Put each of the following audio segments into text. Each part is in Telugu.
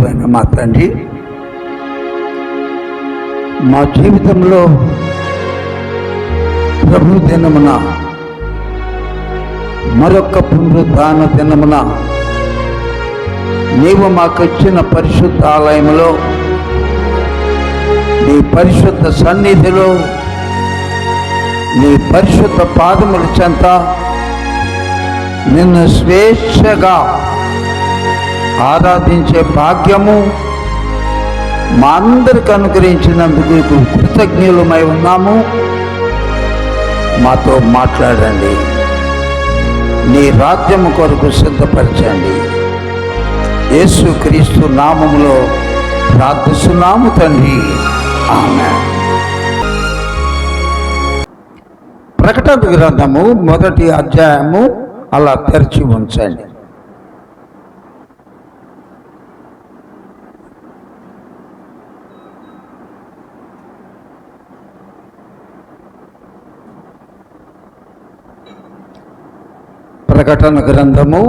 పరిశుద్ధుడైన మా తండ్రి, మా జీవితంలో ప్రభు దినమున, మరొక పునరుద్ధాన దినమున నీవు మాకు ఇచ్చిన పరిశుద్ధ ఆలయంలో, నీ పరిశుద్ధ సన్నిధిలో, నీ పరిశుద్ధ పాదముల చెంత నిన్ను స్వేచ్ఛగా ఆరాధించే భాగ్యము మా అందరికి అనుగ్రహించినందుకు కృతజ్ఞులమై ఉన్నాము. మాతో మాట్లాడండి, నీ రాజ్యము కొరకు సిద్ధపరచండి. యేసుక్రీస్తు నామములో ప్రార్థిస్తున్నాము తండ్రి, ఆమేన్. ప్రకటన గ్రంథము 1వ అధ్యాయము అలా తెరిచి ఉంచండి. ప్రకటన గ్రంథము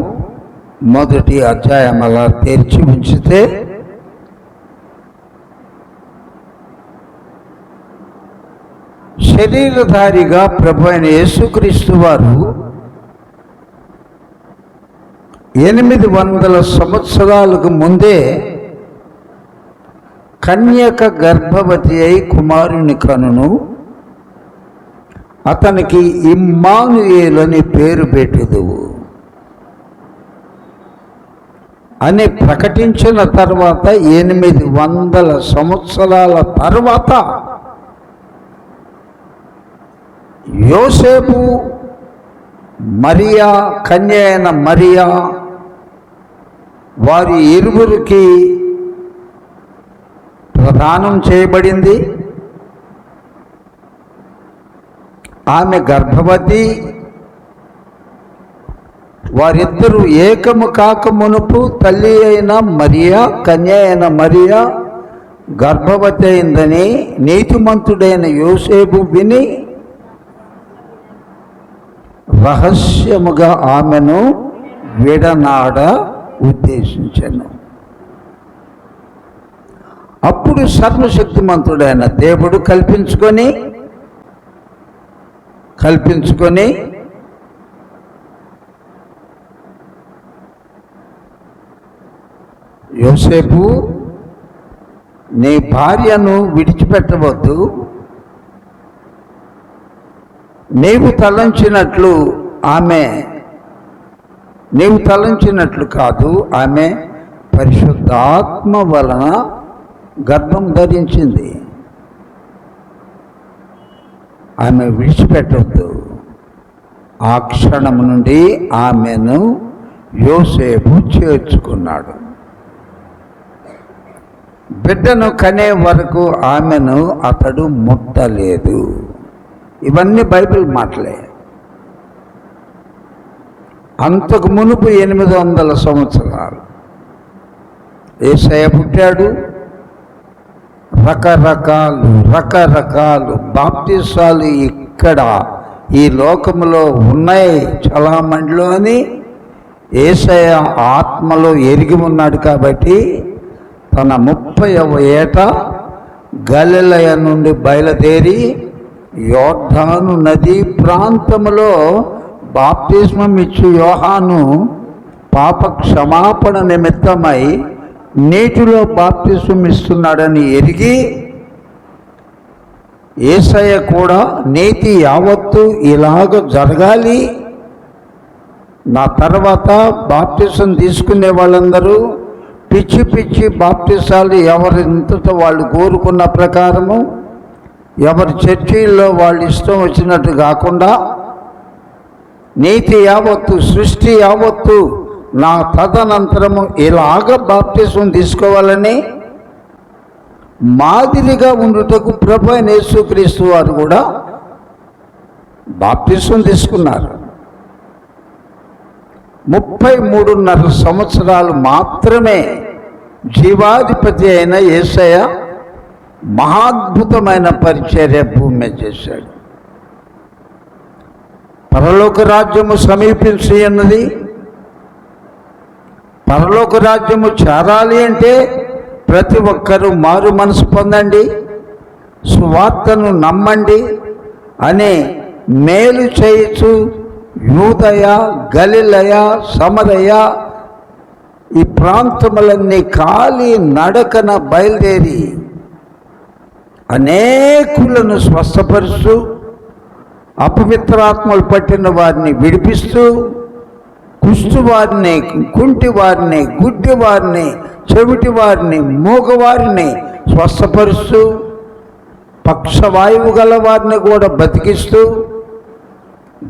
1వ అధ్యాయం అలా తెరిచి ఉంచితే శరీరధారిగా ప్రభు అయిన యేసుక్రీస్తు వారు 800 సంవత్సరాలకు ముందే కన్యక గర్భవతి అయి కుమారుని కనును, అతనికి ఇమ్మానుయేలు అని పేరు పెట్టుదువు అని ప్రకటించిన తర్వాత 800 సంవత్సరాల తర్వాత యోసేపు, మరియా, కన్య అయిన మరియా వారి ఇరువురికి ప్రదానం చేయబడింది. ఆమె గర్భవతి. వారిద్దరూ ఏకము కాక మునుపు తల్లి అయిన మరియా, కన్య అయిన మరియా గర్భవతి అయిందని నీతిమంతుడైన యోసేపు విని రహస్యముగా ఆమెను విడనాడ ఉద్దేశించెను. అప్పుడు సర్వశక్తిమంతుడైన దేవుడు కల్పించుకొని యోసేపు, నీ భార్యను విడిచిపెట్టవద్దు, నీవు తలంచినట్లు కాదు, ఆమె పరిశుద్ధాత్మ వలన గర్భం ధరించింది, ఆమె విడిచిపెట్టవద్దు. ఆ క్షణం నుండి ఆమెను యోసేపు చేర్చుకున్నాడు. బిడ్డను కనే వరకు ఆమెను అతడు ముట్టలేదు. ఇవన్నీ బైబిల్ మాటలే. అంతకు మునుపు 800 సంవత్సరాలు యేసయ్య పుట్టాడు. రకరకాలు బాప్తిసాలు ఇక్కడ ఈ లోకములో ఉన్నాయి చలామణిలో అని యేసయ్య ఆత్మలో ఎరిగి ఉన్నాడు. కాబట్టి తన 30వ ఏట గలిలయ నుండి బయలుదేరి యోర్దాను నది ప్రాంతములో బాప్తిస్మం ఇచ్చు యోహాను పాప క్షమాపణ నిమిత్తమై నీటిలో బాప్తిస్మం ఇస్తున్నాడని ఎరిగి యేసయ్య కూడా నీతి యావత్తు ఇలాగ జరగాలి, నా తర్వాత బాప్తిస్మం తీసుకునే వాళ్ళందరూ పిచ్చి బాప్తిసాలు ఎవరింతతో వాళ్ళు కోరుకున్న ప్రకారము, ఎవరి చర్చిల్లో వాళ్ళు ఇష్టం వచ్చినట్టు కాకుండా నీతి యావత్తు, సృష్టి యావత్తు నా తదనంతరము ఇలాగ బాప్తిస్మం తీసుకోవాలని మాదిరిగా ఉండుటకు ప్రభు అయిన యేసుక్రీస్తు వారు కూడా బాప్తిస్మం తీసుకున్నారు. 33.5 సంవత్సరాలు మాత్రమే జీవాధిపతి అయిన యేసయ్య మహాద్భుతమైన పరిచర్య భూమి మీద చేశాడు. పరలోక రాజ్యము సమీపించి ఉన్నది. పరలోక రాజ్యము చేరాలి అంటే ప్రతి ఒక్కరూ మారు మనసు పొందండి, సువార్తను నమ్మండి అనే మేలు చేయొచ్చు. యూదయ, గలిలయ, సమరయ ఈ ప్రాంతములన్నీ ఖాళీ నడకన బయలుదేరి అనేకులను స్వస్థపరుస్తూ, అపవిత్రాత్మలు పట్టిన వారిని విడిపిస్తూ, కుష్టు వారిని, కుంటి వారిని, గుడ్డి వారిని, చెవిటి వారిని, మూగవారిని స్వస్థపరుస్తూ, పక్షవాయువు గల వారిని కూడా బతికిస్తూ,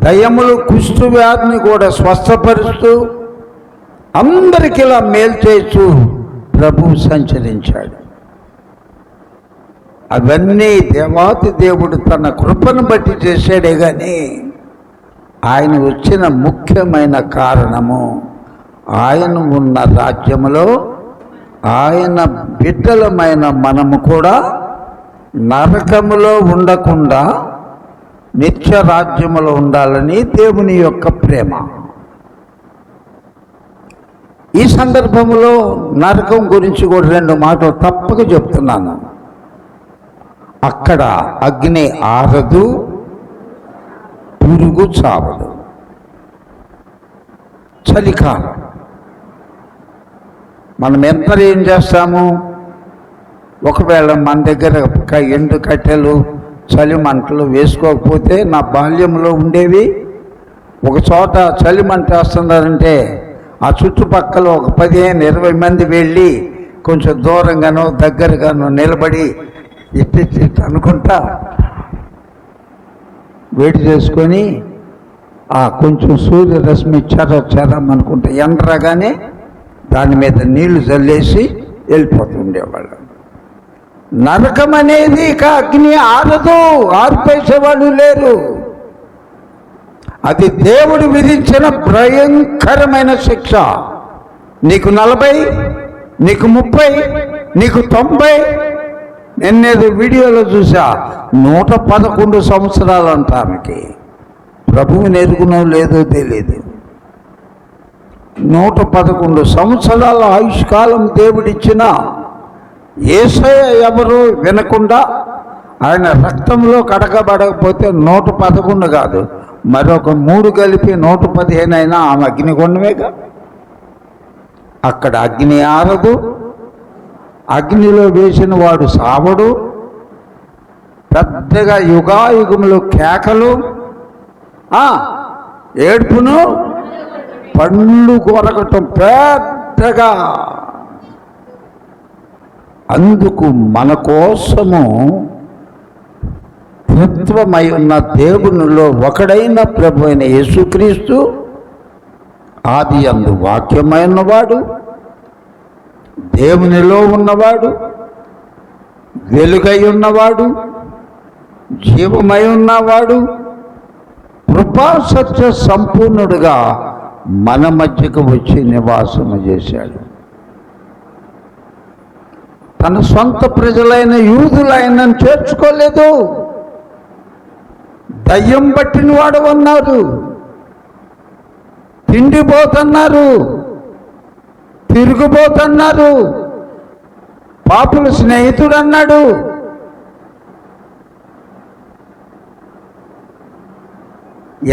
దయ్యములు, కుష్టు వ్యాధిని కూడా స్వస్థపరుస్తూ, అందరికీ ఇలా మేలు చేయొచ్చు ప్రభువు సంచరించాడు. అవన్నీ దేవాతి దేవుడు తన కృపను బట్టి చేశాడే కానీ ఆయన వచ్చిన ముఖ్యమైన కారణము ఆయన ఉన్న రాజ్యములో ఆయన బిడ్డలమైన మనము కూడా నరకములో ఉండకుండా నిత్య రాజ్యములో ఉండాలని దేవుని యొక్క ప్రేమ. ఈ సందర్భంలో నరకం గురించి కూడా 2 మాటలు తప్పక చెప్తున్నాను. అక్కడ అగ్ని ఆరదు, పురుగు చావదు. చలికాలం మనం ఎంత ఏం చేస్తాము? ఒకవేళ మన దగ్గర ఎండు కట్టెలు, చలి మంటలు వేసుకోకపోతే, నా బాల్యంలో ఉండేవి, ఒక చోట చలి మంట వేస్తున్నారంటే ఆ చుట్టుపక్కల ఒక 15-20 మంది వెళ్ళి కొంచెం దూరంగానో దగ్గరగానో నిలబడి ఇట్టి అనుకుంటా వేడి చేసుకొని కొంచెం సూర్యరశ్మి చరం అనుకుంటా ఎండరాగానే దాని మీద నీళ్లు చల్లేసి వెళ్ళిపోతుండేవాళ్ళు. నరకం అనేది ఇక అగ్ని ఆరదు, ఆర్పేసేవాళ్ళు లేరు. అది దేవుడు విధించిన భయంకరమైన శిక్ష. నీకు 40, నీకు 30, నీకు 90. నిన్నేదో వీడియోలో చూసా 111 సంవత్సరాలు అంట ఆమెకి. ప్రభువుని ఎరుగునో లేదో తెలియదు. 111 సంవత్సరాల ఆయుష్కాలం దేవుడిచ్చిన యేసయ్య ఎవరు వినకుండా ఆయన రక్తంలో కడగబడకపోతే 111 కాదు, మరొక 3 కలిపి 115 అయినా ఆమె అగ్నిగుండమేగా. అక్కడ అగ్ని ఆరదు, అగ్నిలో వేసిన వాడు సావడు. పెద్దగా యుగాయుగములు కేకలు, ఏడుపును, పండ్లు కొరకటం పెద్దగా. అందుకు మన కోసము త్రిత్వమై ఉన్న దేవునిలో ఒకడైన ప్రభు అయిన యేసుక్రీస్తు, ఆది యందు వాక్యమై ఉన్నవాడు, దేవునిలో ఉన్నవాడు, వెలుగై ఉన్నవాడు, జీవమై ఉన్నవాడు, కృపా సత్య సంపూర్ణుడుగా మన మధ్యకు వచ్చి నివాసము చేశాడు. తన సొంత ప్రజలైన యూదులైనను చేర్చుకోలేదు. దయ్యం పట్టిన వాడు అన్నారు, తిండిపోతున్నారు, తిరుగుబోతున్నారు, పాపుల స్నేహితుడు అన్నాడు.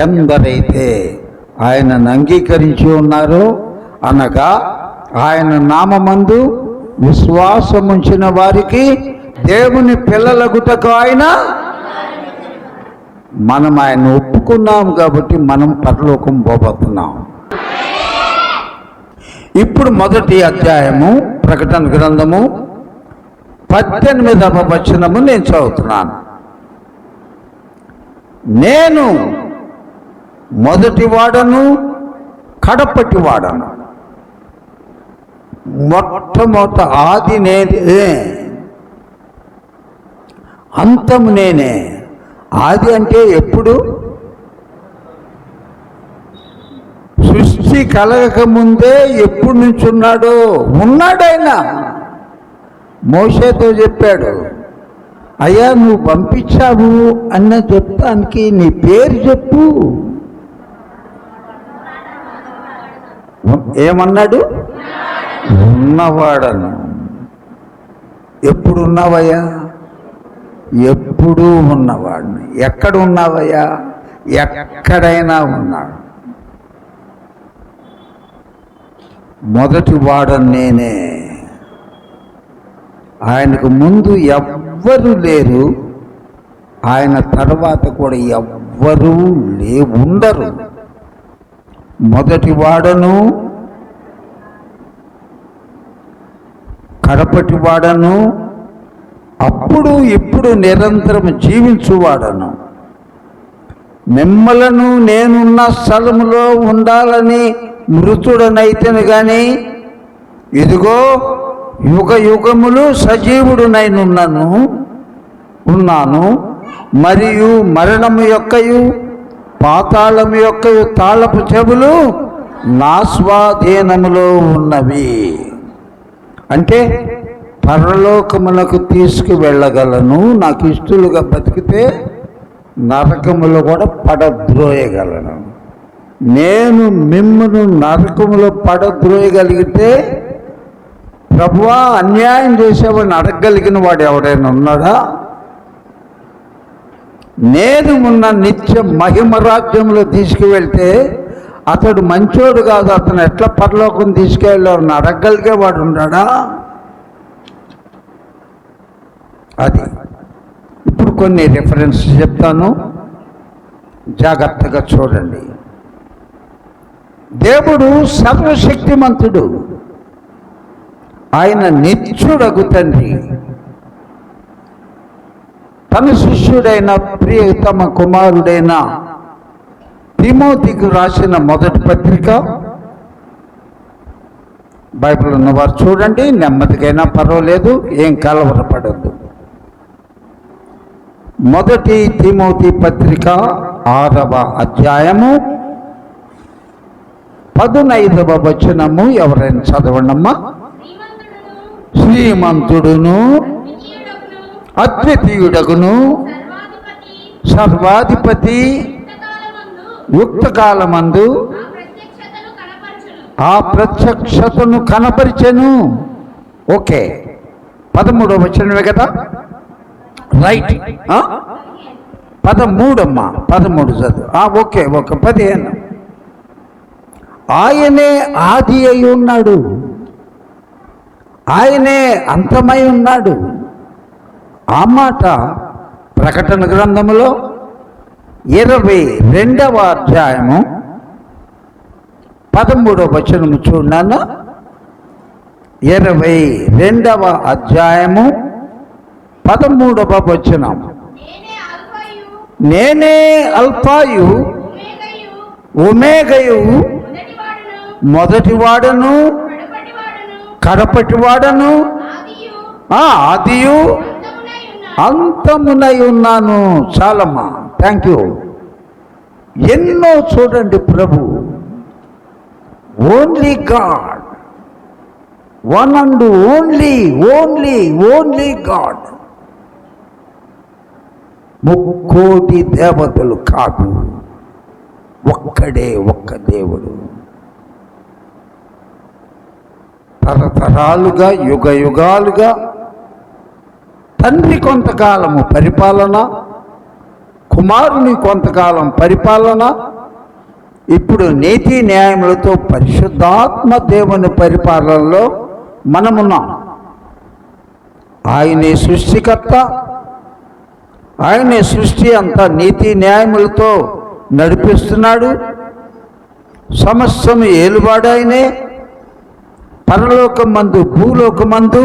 ఎందరైతే ఆయనను అంగీకరించి ఉన్నారో, అనగా ఆయన నామమందు విశ్వాసముంచిన వారికి దేవుని పిల్లలగుటకు ఆయన, మనం ఆయన ఒప్పుకున్నాం కాబట్టి మనం పరలోకం పోబోతున్నాం. ఇప్పుడు మొదటి అధ్యాయము ప్రకటన గ్రంథము 18వ వచనము నేను చదువుతున్నాను. నేను మొదటి వాడను, కడపటి వాడను. మొట్టమొదట ఆది నేనే, అంతము నేనే. ఆది అంటే ఎప్పుడు? సృష్టి కలగక ముందే ఎప్పుడు నుంచి ఉన్నాడో ఉన్నాడైనా. మోషేతో చెప్పాడు, అయ్యా నువ్వు పంపించావు అన్న చెప్తానికి నీ పేరు చెప్పు. ఏమన్నాడు? ఉన్నవాడను. ఎప్పుడు ఉన్నావయ్యా? ఎప్పుడూ ఉన్నవాడిని. ఎక్కడ ఉన్నావయ్యా? ఎక్కడైనా ఉన్నాడు. మొదటి వాడని నేనే. ఆయనకు ముందు ఎవ్వరూ లేరు, ఆయన తర్వాత కూడా ఎవ్వరూ ఉండరు. మొదటి వాడను, కడపటి వాడను, అప్పుడు ఇప్పుడు నిరంతరం జీవించువాడను. మిమ్మలను నేనున్న స్థలములో ఉండాలని మృతుడనైతేను కానీ ఇదిగో యుగ యుగములు ఉన్నాను. మరియు మరణము యొక్కయు పాతాళము యొక్కయు తాళపు చెవులు నా స్వాధీనములో ఉన్నవి. అంటే పరలోకములకు తీసుకువెళ్ళగలను, నాకు ఇష్టలుగా బతికితే నరకములో కూడా పడద్రోయగలను. నేను మిమ్మల్ని నరకములో పడద్రోయగలిగితే ప్రభువా అన్యాయం చేసేవాడిని అడగగలిగిన వాడు ఎవరైనా ఉన్నాడా? నేను ఉన్న నిత్య మహిమ రాజ్యంలో తీసుకువెళ్తే అతడు మంచోడు కాదు, అతను ఎట్లా పరలోకం తీసుకెళ్ళాలని అడగగలిగేవాడు ఉన్నాడా? అది ఇప్పుడు కొన్ని రిఫరెన్స్ చెప్తాను, జాగ్రత్తగా చూడండి. దేవుడు సర్వశక్తిమంతుడు, ఆయన నిత్యుడగు తండ్రి. తన శిష్యుడైన ప్రియతమ కుమారుడైన తిమోతికి రాసిన మొదటి పత్రిక, బైబిల్ ఉన్నవారు చూడండి, నెమ్మదికైనా పర్వాలేదు, ఏం కలవరపడద్దు. మొదటి తిమోతి పత్రిక 6వ అధ్యాయము 15వ వచనము ఎవరైనా చదవండమ్మా. శ్రీమంతుడును అద్వితీయుడగును సర్వాధిపతి యుక్తకాలమందు ఆ ప్రత్యక్షతను కనపరిచెను. ఓకే, 13వ వచనమే కదా, రైట్. 13 అమ్మా, 13 చదువు. ఓకే, 15. ఆయనే ఆది అయి ఉన్నాడు, ఆయనే అంతమై ఉన్నాడు. ఆ మాట ప్రకటన గ్రంథములో 22వ అధ్యాయము 13వ వచనము చూడన్నా. 22వ అధ్యాయము 13వ వచనం. నేనే అల్ఫాయు ఒమేగయు, మొదటివాడను కడపటివాడను ఆదియు అంతమునై ఉన్నాను. చాలమ్మా, థ్యాంక్ యూ. ఎన్నో చూడండి Prabhu. Only God, one and only God. ముక్కోటి దేవతలు కాదు, ఒక్క దేవుడు. తరతరాలుగా యుగ యుగాలుగా తండ్రి కొంతకాలము పరిపాలన, కుమారుని కొంతకాలం పరిపాలన, ఇప్పుడు నీతి న్యాయములతో పరిశుద్ధాత్మ దేవుని పరిపాలనలో మనమున్నాం. ఆయనే సృష్టికర్త, ఆయనే సృష్టి అంతా నీతి న్యాయములతో నడిపిస్తున్నాడు. సమస్తము ఏలువాడాయనే, పరలోకమందు భూలోకమందు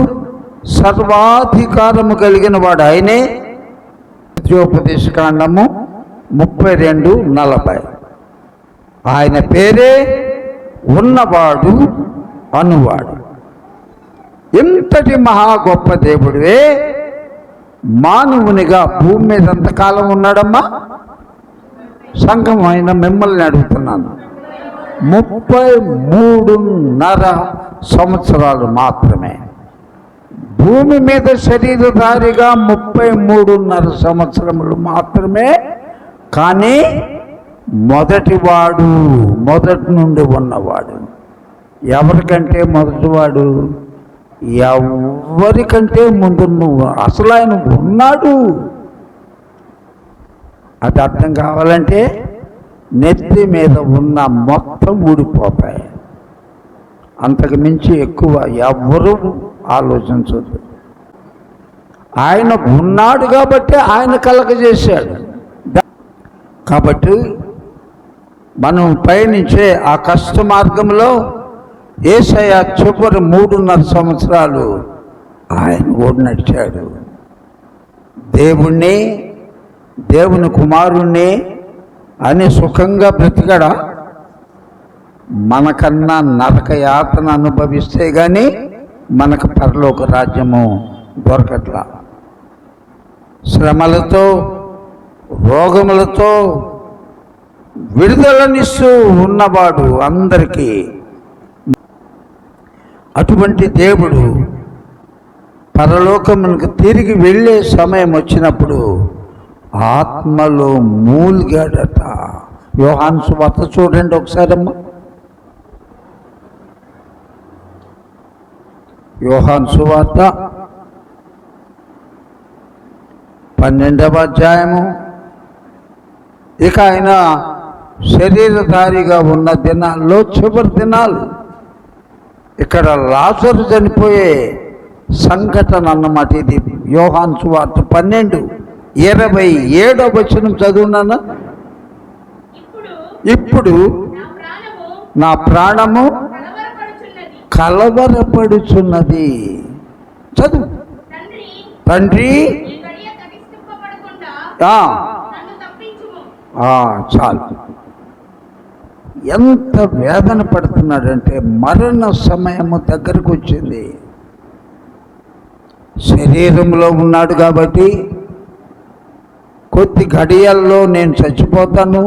సర్వాధికారము కలిగిన వాడు ఆయనే. ద్వితీయోపదేశకాండము 32:40. ఆయన పేరే ఉన్నవాడు అనువాడు. ఇంతటి మహా గొప్ప దేవుడివే మానవునిగా భూమి మీద ఎంతకాలం ఉన్నాడమ్మా? సంఘం అయిన మిమ్మల్ని అడుగుతున్నాను, 33.5 సంవత్సరాలు మాత్రమే. భూమి మీద శరీరధారిగా 33.5 సంవత్సరములు మాత్రమే. కానీ మొదటివాడు, మొదటి నుండి ఉన్నవాడు. ఎవరికంటే మొదటివాడు? ఎవరికంటే ముందు నువ్వు అసలు ఆయన ఉన్నాడు. అది అర్థం కావాలంటే నెత్తి మీద ఉన్న మొత్తం ఊడిపోతాయి. అంతకు మించి ఎక్కువ ఎవ్వరూ ఆలోచించదు. ఆయన ఉన్నాడు కాబట్టి ఆయన కలగజేశాడు. కాబట్టి మనం పయనించే ఆ కష్ట మార్గంలో యేసయ్య చివరి 3.5 సంవత్సరాలు ఆయన కూడా నడిచాడు. దేవుని కుమారుణ్ణి అని సుఖంగా బ్రతికాడా? మనకన్నా నరక యాతన అనుభవిస్తే కానీ మనకు పరలోక రాజ్యము దొరకట్లా. శ్రమలతో రోగములతో విడుదలనిస్తూ ఉన్నవాడు అందరికీ. అటువంటి దేవుడు పరలోకమునకు తిరిగి వెళ్ళే సమయం వచ్చినప్పుడు ఆత్మలో మూలిగాడట. యోహాను సువార్త చూడండి ఒకసారమ్మా. యోహాను సువార్త 12వ అధ్యాయము. ఇక ఆయన శరీరధారిగా ఉన్న దినాల్లో చివరి దినాలు. ఇక్కడ లాజరు చనిపోయే సంఘటన అన్నమాట ఇది. యోహాను సువార్త 12:27 వచనం చదువునానా. ఇప్పుడు నా ప్రాణము కలవరపడుచున్నది. చదువు. తండ్రి చాలు. ఎంత వేదన పడుతున్నాడంటే మరణ సమయము దగ్గరకు వచ్చింది. శరీరంలో ఉన్నాడు కాబట్టి కొద్ది గడియల్లో నేను చచ్చిపోతాను,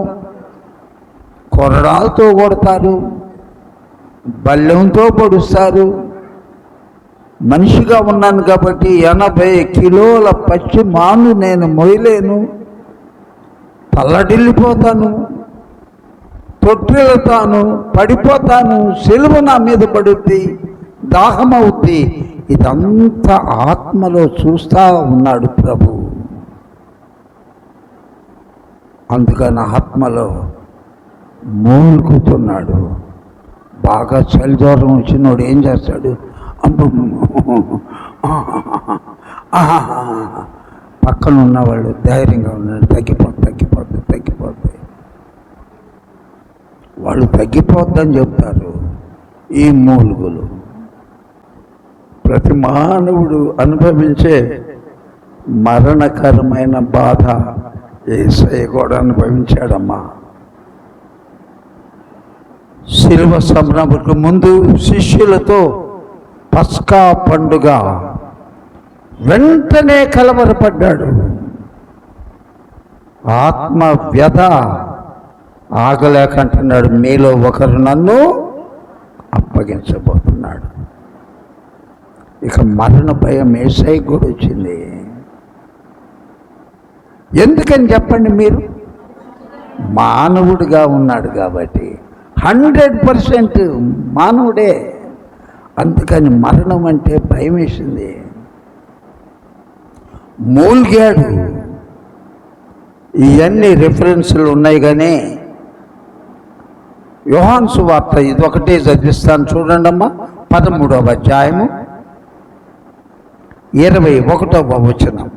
కొరడాలతో కొడతారు, బల్లెంతో పొడుస్తారు. మనిషిగా ఉన్నాను కాబట్టి 80 కిలోల పచ్చి మాను నేను మొయ్యలేను, తల్లడిల్లిపోతాను, తొట్టిల్లుతాను, పడిపోతాను, సిలువ నా మీద పడుద్ది, దాహమవుద్ది. ఇదంతా ఆత్మలో చూస్తూ ఉన్నాడు ప్రభు. అందుకని ఆత్మలో మూలుగుతున్నాడు. బాగా చలి జ్వరం వచ్చినోడు ఏం చేస్తాడు? పక్కన ఉన్నవాళ్ళు ధైర్యంగా ఉన్నాడు, తగ్గిపోద్ది. వాళ్ళు తగ్గిపోద్దని చెప్తారు. ఈ మూలుగులు ప్రతి మానవుడు అనుభవించే మరణకరమైన బాధ యేసయ్య కూడా అనుభవించాడమ్మా. శిలువ సంబరముకు ముందు శిష్యులతో పస్కా పండుగ వెంటనే కలవరపడ్డాడు. ఆత్మ వ్యధ ఆగలేకంటున్నాడు, మీలో ఒకరు నన్ను అప్పగించబోతున్నాడు. ఇక మరణ భయం యేసయ్య కూడా వచ్చింది. ఎందుకని చెప్పండి మీరు? మానవుడిగా ఉన్నాడు కాబట్టి 100% మానవుడే. అందుకని మరణం అంటే భయం వేసింది. మూలిగాడు. ఇవన్నీ రిఫరెన్సులు ఉన్నాయి. కానీ యోహాను సువార్త ఇదొకటే చదివిస్తాను చూడండి అమ్మా. 13వ అధ్యాయము 21వ వచనం.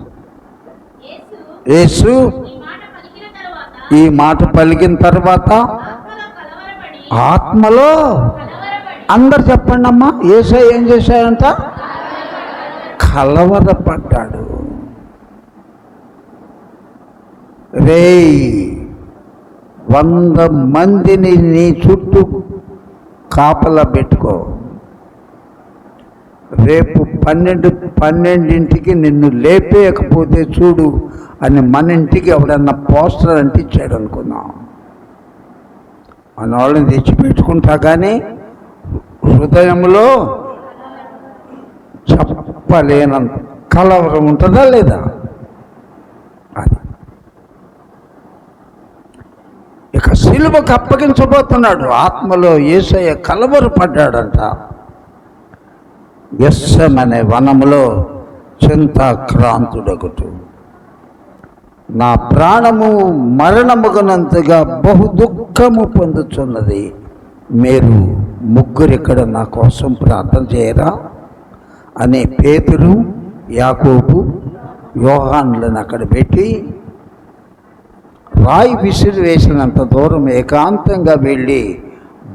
యేసు ఈ మాట పలికిన తర్వాత ఆత్మలో, అందరు చెప్పండి అమ్మా, యేసయ్య ఏం చేశాడంట? కలవరపడ్డాడు. రేయ్, 100 మందిని నీ చుట్టూ కాపలా పెట్టుకో. రేపు 12ంటికి నిన్ను లేపేయకపోతే చూడు అని మన ఇంటికి ఎవడన్నా పోస్టర్ అంటించాడు అనుకుందాం. మన వాళ్ళని తెచ్చిపెట్టుకుంటా. కానీ హృదయంలో చెప్పలేనంత కలవరం ఉంటుందా లేదా? అది ఇక సిలువకు అప్పగించబోతున్నాడు. ఆత్మలో యేసయ్య కలవరపడ్డాడంట. గెత్సెమనే వనములో చింతాక్రాంతుడగుట. నా ప్రాణము మరణముగనంతగా బహు దుఃఖము పొందుతున్నది. మీరు ముగ్గురు ఇక్కడ నా కోసం ప్రార్థన చేయరా అని పేతురు, యాకోబు, యోహానులను అక్కడ పెట్టి రాయి విసిరి వేసినంత దూరం ఏకాంతంగా వెళ్ళి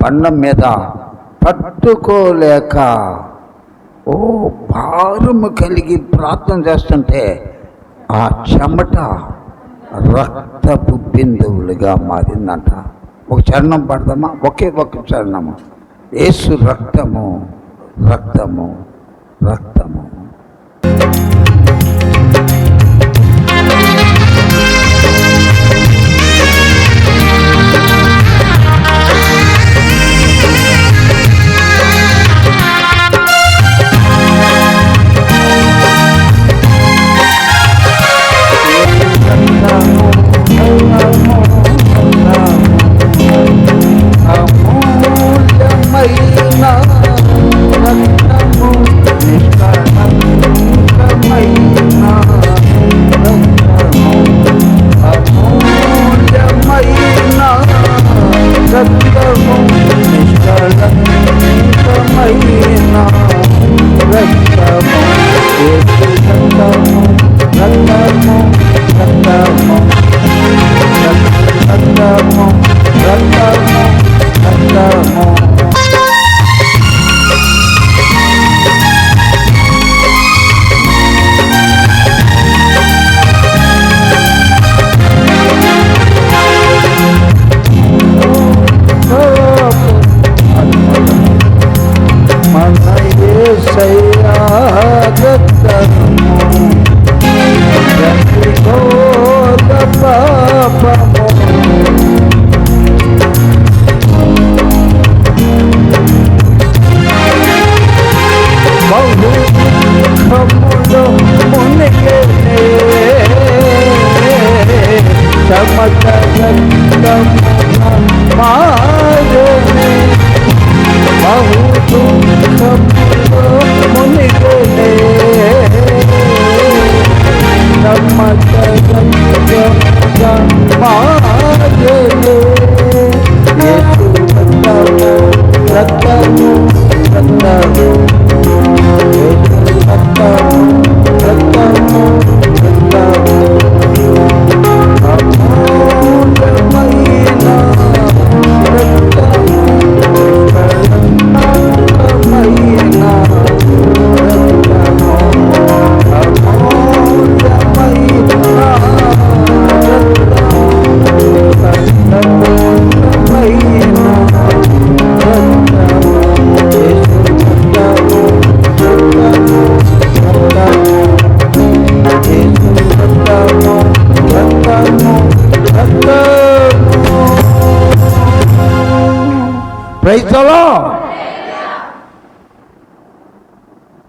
బండం మీద పట్టుకోలేక భారము కలిగి ప్రార్థన చేస్తుంటే ఆ చెమట రక్తపు బిందువులుగా మారిందంట. ఒక చరణం పడదామా? ఒకే ఒక్క చరణము. యేసు రక్తము, రక్తము, రక్తము.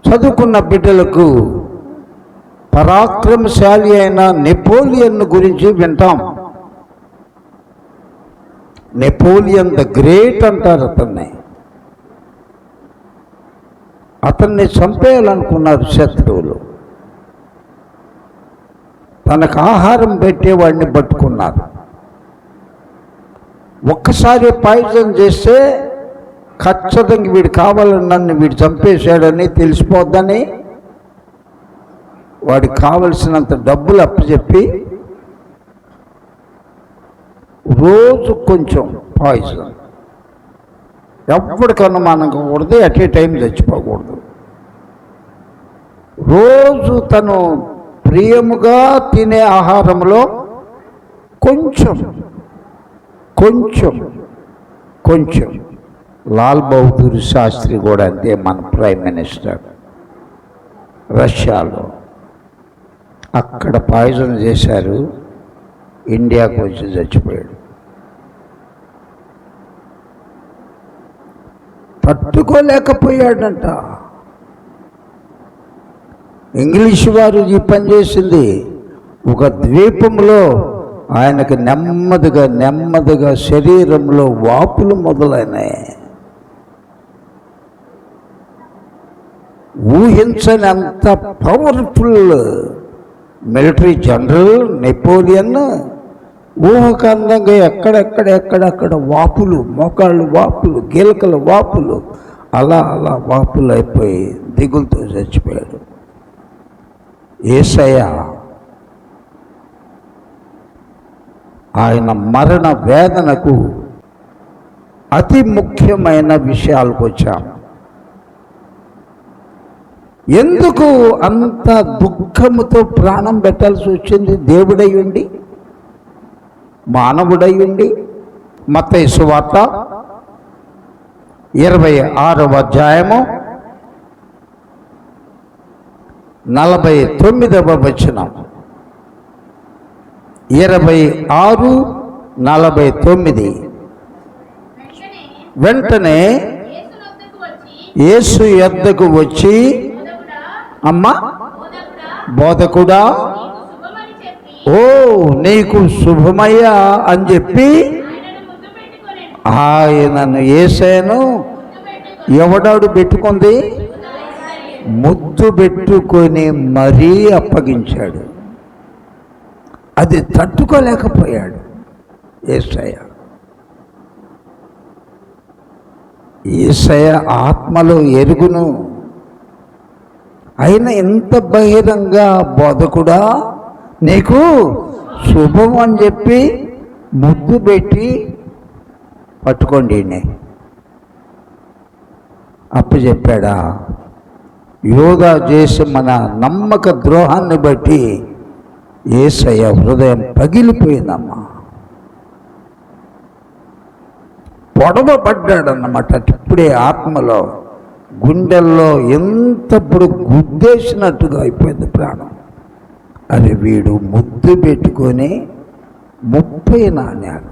చదువుకున్న బిడ్డలకు పరాక్రమశాలి అయిన నెపోలియన్ గురించి వింటాం. నెపోలియన్ ద గ్రేట్ అంటారు అతన్ని. అతన్ని చంపేయాలనుకున్నారు శత్రువులు. తనకు ఆహారం పెట్టేవాడిని పట్టుకున్నారు. ఒక్కసారి పాయిజన్ చేస్తే ఖచ్చితంగా వీడు కావాలని నన్ను వీడు చంపేశాడని తెలిసిపోద్దని వాడికి కావలసినంత డబ్బులు అప్పచెప్పి రోజు కొంచెం పాయిజన్, ఎప్పటికీ అనుమానంకూడదు, అట్ ఏ టైం చచ్చిపోకూడదు. రోజు తను ప్రియముగా తినే ఆహారంలో కొంచెం కొంచెం కొంచెం. లాల్ బహదూర్ శాస్త్రి కూడా అంతే, మన ప్రైమ్ మినిస్టర్ రష్యాలో. అక్కడ పాయిజన్ చేశారు, ఇండియాకు వచ్చి చచ్చిపోయాడు. తట్టుకోలేకపోయాడంట. ఇంగ్లీష్ వారు ఈ పని చేసింది. ఒక ద్వీపంలో ఆయనకు నెమ్మదిగా నెమ్మదిగా శరీరంలో వాపులు మొదలైనాయి. ఊహించనంత పవర్ఫుల్ మిలిటరీ జనరల్ నెపోలియన్ ఊహకందంగా ఎక్కడెక్కడ వాపులు, మోకాళ్ళు వాపులు, గీలకల వాపులు, అలా వాపులు అయిపోయి దిగులతో చచ్చిపోయాడు. యేసయ్య ఆయన మరణ వేదనకు అతి ముఖ్యమైన విషయాలకు వచ్చాం. ఎందుకు అంత దుఃఖముతో ప్రాణం పెట్టాల్సి వచ్చింది? దేవుడై ఉండి, మానవుడై ఉండి. మత్తయి సువార్త 26వ అధ్యాయము 49వ వచనం. 26:49. వెంటనే యేసు యొద్దకు వచ్చి, అమ్మా బోధకుడా, ఓ నీకు శుభమయ్యా అని చెప్పి ఆయనను, యేసయ్యను ఎవడాడు పెట్టుకుంది? ముద్దు పెట్టుకొని మరీ అప్పగించాడు. అది తట్టుకోలేకపోయాడు యేసయ్య. యేసయ్య ఆత్మలో ఎరుగును. అయినా ఎంత బహిరంగ, బోధకుడా నీకు శుభం అని చెప్పి ముద్దు పెట్టి పట్టుకోండి అప్పు చెప్పాడా? యోగా చేసి మన నమ్మక ద్రోహాన్ని బట్టి యేసయ్య హృదయం పగిలిపోయిందమ్మా. పొడవబడ్డాడన్నమాట. ఇప్పుడే ఆత్మలో, గుండెల్లో ఎంతప్పుడు గుద్దేసినట్టుగా అయిపోయింది ప్రాణం. అది వీడు ముద్దు పెట్టుకొని 30 నాణ్యాలు,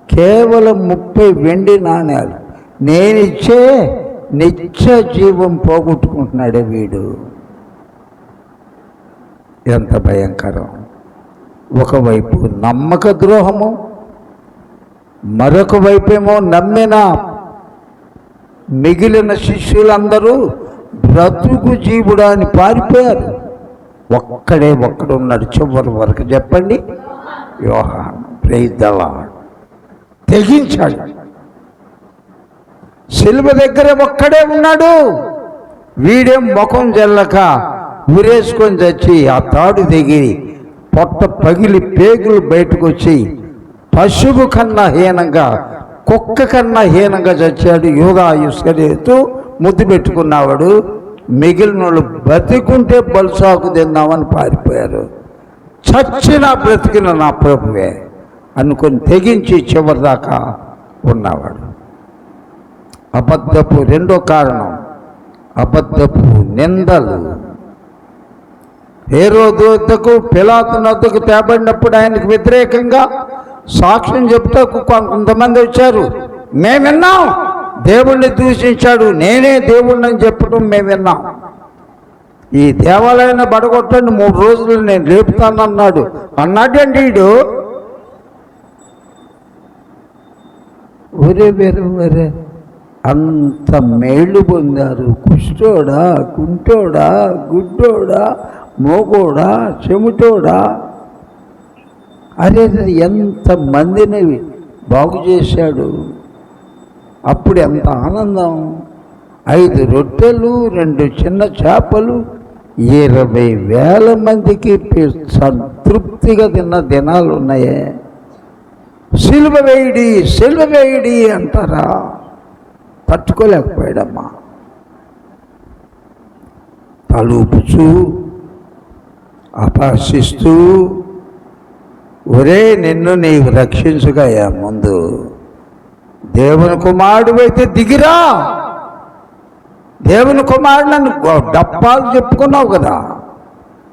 కేవలం 30 వెండి నాణ్యాలు నేనిచ్చే నిత్య జీవం పోగొట్టుకుంటున్నాడే వీడు. ఎంత భయంకరం! ఒకవైపు నమ్మక ద్రోహము, మరొక వైపేమో నమ్మిన మిగిలిన శిష్యులందరూ బ్రతుకు జీవుడా అని పారిపోయారు. ఒక్కడున్నాడు చివరి వరకు. చెప్పండి, యోహాను. Praise the Lord. తెగించాడు. సిలువ దగ్గర ఒక్కడే ఉన్నాడు. వీడేం ముఖం జల్లక ఉరేసుకొని చచ్చి ఆ తాడు దిగి పొట్ట పగిలి పేగులు బయటకు వచ్చి పశువు కన్నా హీనంగా, కుక్క కన్నా హీనంగా చచ్చాడు. యూదా ఇస్కరియోతు ముద్దు పెట్టుకున్నవాడు. మిగిలిన వాళ్ళు బ్రతికుంటే బలుసాకు తిందామని పారిపోయారు. చచ్చిన బ్రతికిన నా ప్రభువే అనుకొని తెగించి చివరిదాకా ఉన్నవాడు. అబద్ధపు రెండో కారణం, అబద్ధపు నిందలు. హేరోదు వద్దకు, పిలాతు వద్దకు తేబడినప్పుడు ఆయనకు వ్యతిరేకంగా సాక్ష్యం చెప్తాకు కొంతమంది వచ్చారు. మేము విన్నాం, దేవుణ్ణి దూషించాడు, నేనే దేవుణ్ణి అని చెప్పడం మేము విన్నాం. ఈ దేవాలయాన్ని బడగొట్టండి, 3 రోజులు నేను లేపుతానన్నాడు. అన్నాడండి వీడు. ఒరే అంత మేళ్ళు పొందారు. కుష్టోడా, కుంటోడా, గుడ్డోడా, మోగోడా, చెముటోడా, అరే ఎంత మందిని బాగు చేశాడు. అప్పుడు ఎంత ఆనందం! 5 రొట్టెలు 2 చిన్న చేపలు 20,000 మందికి సంతృప్తిగా తిన్న దినాలు ఉన్నాయే. సిలువ వేయడి అంటారా? తట్టుకోలేకపోయాడమ్మా. తలూపుచూ అపహసిస్తూ, ఒరే నిన్ను నీవు రక్షించుగాయా, ముందు దేవుని కుమారుడు అయితే దిగిరా. దేవుని కుమారుడు నన్ను డప్పాలు చెప్పుకున్నావు కదా,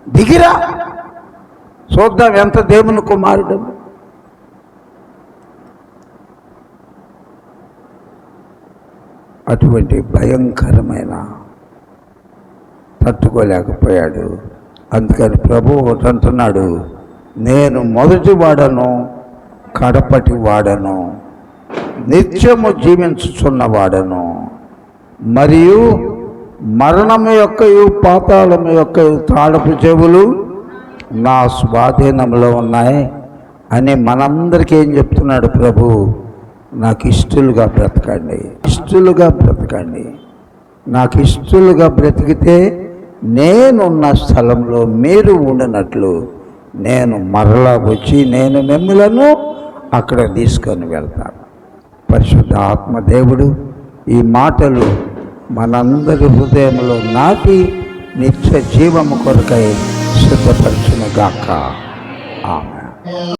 దిగిరా, చూద్దాం ఎంత దేవుని కుమారుడు. అటువంటి భయంకరమైన తట్టుకోలేకపోయాడు. అందుకని ప్రభువు ఒకటి అంటున్నాడు, నేను మొదటి వాడను, కడపటి వాడను, నిత్యము జీవించుచున్నవాడను, మరియు మరణము యొక్కయు పాతాళము యొక్కయు తాళపు చెవులు నా స్వాధీనంలో ఉన్నాయి అని మనందరికీ ఏం చెప్తున్నాడు ప్రభు? నాకు ఇష్టలుగా బ్రతకండి, ఇష్టలుగా బ్రతకండి. నాకు ఇష్టలుగా బ్రతికితే నేనున్న స్థలంలో మీరు ఉండినట్లు నేను మరలా వచ్చి నేను మిమ్మలను అక్కడ తీసుకొని వెళ్తాను. పరిశుద్ధ ఆత్మదేవుడు ఈ మాటలు మనందరి హృదయంలో నాటి నిత్య జీవము కొరకై సిద్ధపరచును గాక. ఆమేన్.